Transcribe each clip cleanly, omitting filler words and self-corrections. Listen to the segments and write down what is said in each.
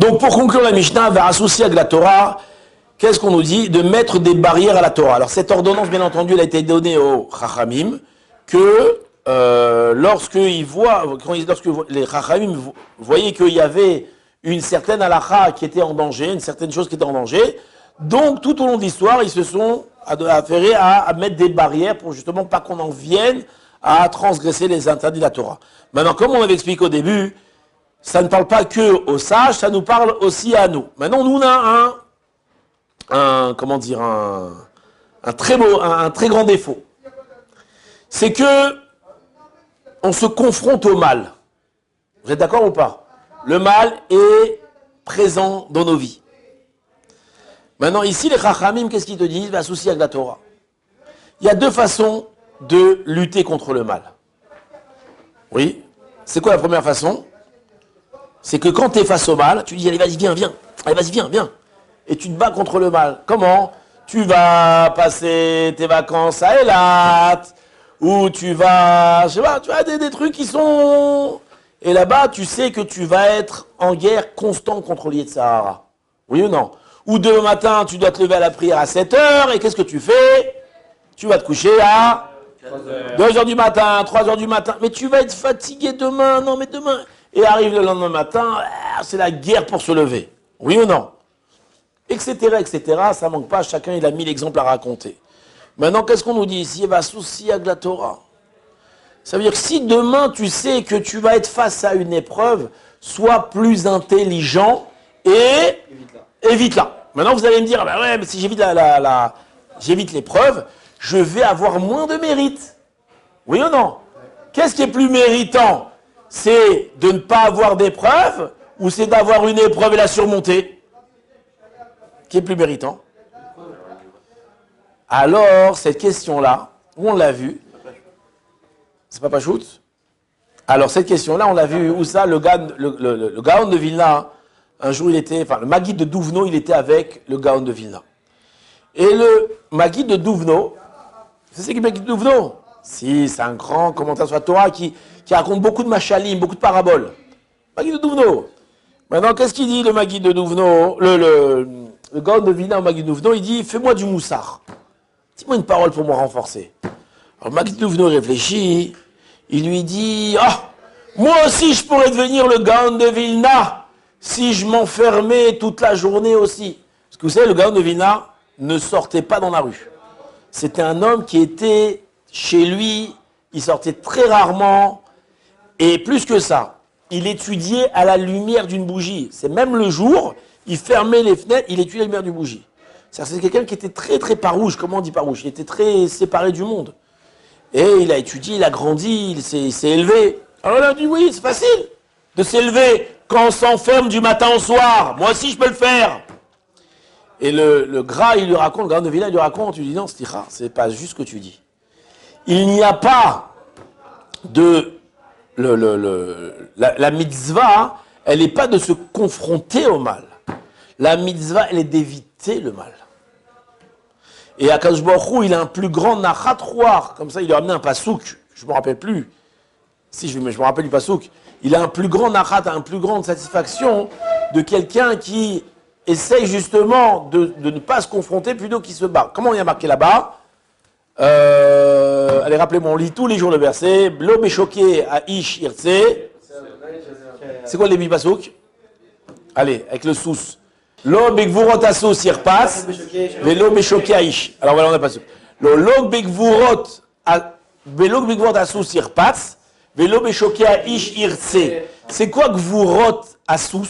Donc pour conclure la Mishnah, vers associer avec la Torah, qu'est-ce qu'on nous dit? De mettre des barrières à la Torah. Alors cette ordonnance, bien entendu, elle a été donnée aux Chachamim, que lorsque les Chachamim voyaient qu'il y avait une certaine halakha qui était en danger, une certaine chose qui était en danger, donc tout au long de l'histoire, ils se sont affairés à mettre des barrières pour justement pas qu'on en vienne à transgresser les interdits de la Torah. Maintenant, comme on avait expliqué au début, ça ne parle pas que aux sages, ça nous parle aussi à nous. Maintenant, nous, on a un très grand défaut. C'est que on se confronte au mal. Vous êtes d'accord ou pas? Le mal est présent dans nos vies. Maintenant, ici, les Chachamim, qu'est-ce qu'ils te disent? Associé avec la Torah. Il y a deux façons de lutter contre le mal. Oui. C'est quoi la première façon? C'est que quand tu es face au mal, tu dis, allez, vas-y, viens. Allez, vas-y, viens. Et tu te bats contre le mal. Comment? Tu vas passer tes vacances à Eilat, ou tu vas, je sais pas, tu as des trucs qui sont... Et là-bas, tu sais que tu vas être en guerre constante contre l'Yetzer-Hara. Oui ou non? Ou demain matin, tu dois te lever à la prière à 7 heures, et qu'est-ce que tu fais? Tu vas te coucher à 2 heures du matin, 3 heures du matin. Mais tu vas être fatigué demain, non mais demain. Et arrive le lendemain matin, c'est la guerre pour se lever. Oui ou non? Etc., ça manque pas, chacun il a mis l'exemple à raconter. Maintenant, qu'est-ce qu'on nous dit ici? Il va associer avec la Torah. Ça veut dire que si demain tu sais que tu vas être face à une épreuve, sois plus intelligent et évite-la. Maintenant, vous allez me dire, bah ouais, mais si j'évite l'épreuve, je vais avoir moins de mérite. Oui ou non? Qu'est-ce qui est plus méritant? C'est de ne pas avoir d'épreuve ou c'est d'avoir une épreuve et la surmonter? Qui est plus méritant? Alors, cette question-là, où on l'a vu? C'est pas Pachout? Alors, cette question-là, on l'a vu où ça? Le Gaon de Vilna, un jour, le Maguide de Duvno, il était avec le Gaon de Vilna. Et le Maguide de Duvno, c'est qui le Maguide de Duvno? Si, c'est un grand commentaire sur la Torah qui raconte beaucoup de machalim, beaucoup de paraboles. Maguide de Duvno. Maintenant, qu'est-ce qu'il dit, le Maguide de Duvno? Le Gaon de Vilna au Maguide de Duvno, il dit, fais-moi du moussard. Dis-moi une parole pour me renforcer. Alors, Maguide de Duvno réfléchit, il lui dit, moi aussi je pourrais devenir le Gaon de Vilna si je m'enfermais toute la journée aussi. Parce que vous savez, le Gaon de Vilna ne sortait pas dans la rue. C'était un homme qui était chez lui, il sortait très rarement, et plus que ça, il étudiait à la lumière d'une bougie. C'est même le jour, il fermait les fenêtres, il étudiait à la lumière d'une bougie. C'est quelqu'un qui était très très farouche, comment on dit farouche? Il était très séparé du monde. Et il a étudié, il a grandi, il s'est élevé. Alors il a dit oui, c'est facile de s'élever quand on s'enferme du matin au soir. Moi aussi je peux le faire. Et le gras, il lui raconte, le Gaon de Vilna, il lui raconte, il lui dit non, c'est pas juste ce que tu dis. Il n'y a pas de... La mitzvah, elle n'est pas de se confronter au mal. La mitzvah, elle est d'éviter le mal. Et Akadosh Baruch Hu, il a un plus grand nachat roar. Comme ça, il lui a amené un pasouk. Je ne me rappelle plus. Je me rappelle du pasouk. Il a un plus grand nachat, une plus grande satisfaction de quelqu'un qui essaye justement de ne pas se confronter plutôt qu'il se bat. Comment on y a marqué là-bas? Allez, rappelez-moi, on lit tous les jours le verset. Blo beshoké à ish irtse. C'est quoi les mi-pasouk? Allez, avec le sous. Lo begvurot asous irpas, velo beshoké à ish. Alors voilà, on a pas sûr. Lo begvurot asous irpas, velo beshoké à ish irtse. C'est quoi gvurot asous?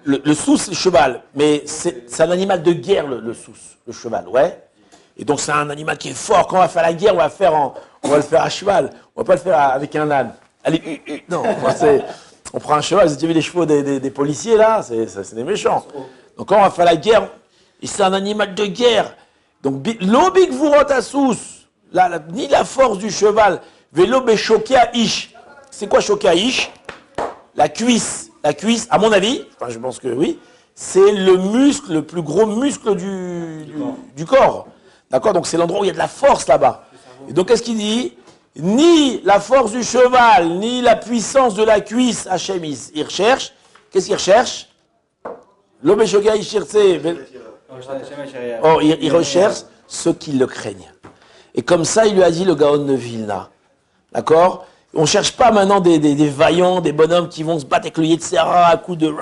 Le sous, c'est le cheval, mais c'est un animal de guerre, le sous, le cheval, ouais. Et donc c'est un animal qui est fort. Quand on va faire la guerre, on va le faire à cheval. On va pas le faire avec un âne. Allez, non, on prend un cheval. Vous avez vu les chevaux des policiers là? C'est des méchants. Donc quand on va faire la guerre, c'est un animal de guerre. Donc l'obik vous rotasous, ni la force du cheval, vélo choqué à ish. C'est quoi choqué à ish? La cuisse. La cuisse, à mon avis, enfin je pense que oui, c'est le muscle, le plus gros muscle du corps. D'accord? Donc c'est l'endroit où il y a de la force là-bas. Et donc qu'est-ce qu'il dit? Ni la force du cheval, ni la puissance de la cuisse, Hachem, il recherche. Qu'est-ce qu'il recherche? L'obéchoga, il cherche. Oh, il recherche ceux qui le craignent. Et comme ça, il lui a dit le Gaon de Vilna. D'accord? On ne cherche pas maintenant des vaillants, des bonhommes qui vont se battre avec le Yetzera à coups de...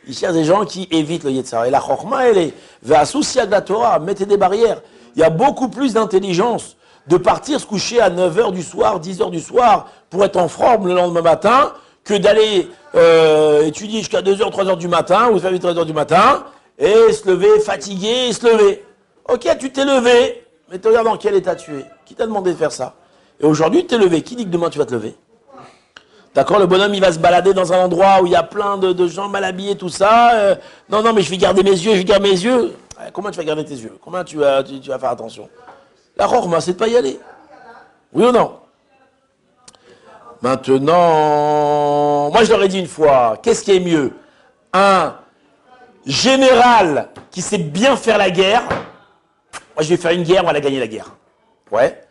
Il cherche des gens qui évitent le Yetzera. Et la Chorma, elle est... Ve'asousia de la Torah, mettez des barrières. Il y a beaucoup plus d'intelligence de partir se coucher à 9h du soir, 10h du soir, pour être en forme le lendemain matin, que d'aller étudier jusqu'à 2h, 3h du matin, ou 3h du matin, et se lever fatigué, et se lever. Ok, tu t'es levé, mais tu regardes dans quel état tu es. Qui t'a demandé de faire ça? Et aujourd'hui, tu t'es levé. Qui dit que demain tu vas te lever? D'accord, le bonhomme, il va se balader dans un endroit où il y a plein de gens mal habillés, tout ça. Non, mais je vais garder mes yeux, je vais garder mes yeux. Comment tu vas garder tes yeux? Comment tu vas faire attention? La chorma, c'est de pas y aller. Oui ou non? Maintenant, moi je leur ai dit une fois, qu'est-ce qui est mieux? Un général qui sait bien faire la guerre, moi je vais faire une guerre, on va la gagner la guerre. Ouais.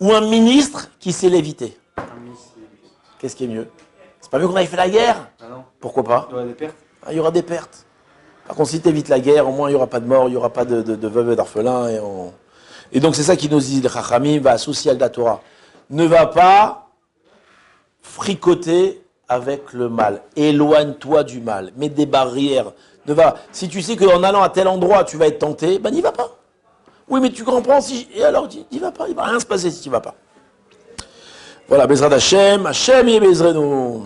Ou un ministre qui sait l'éviter. Qu'est-ce qui est mieux? C'est pas mieux qu'on aille faire la guerre? Ah non. Pourquoi pas? Il y aura des pertes. Il y aura des pertes. Par contre, si tu évites la guerre, au moins il n'y aura pas de mort, il n'y aura pas de veuves et d'orphelins. Et donc c'est ça qui nous dit, le Chachamim va associer à la Torah. Ne va pas fricoter avec le mal. Éloigne-toi du mal. Mets des barrières. Si tu sais qu'en allant à tel endroit, tu vas être tenté, ben n'y va pas. Oui, mais tu comprends si... Et alors, n'y va pas, il ne va rien se passer si tu n'y vas pas. Voilà, Bezrat Hashem, Hashem y Bezrenu.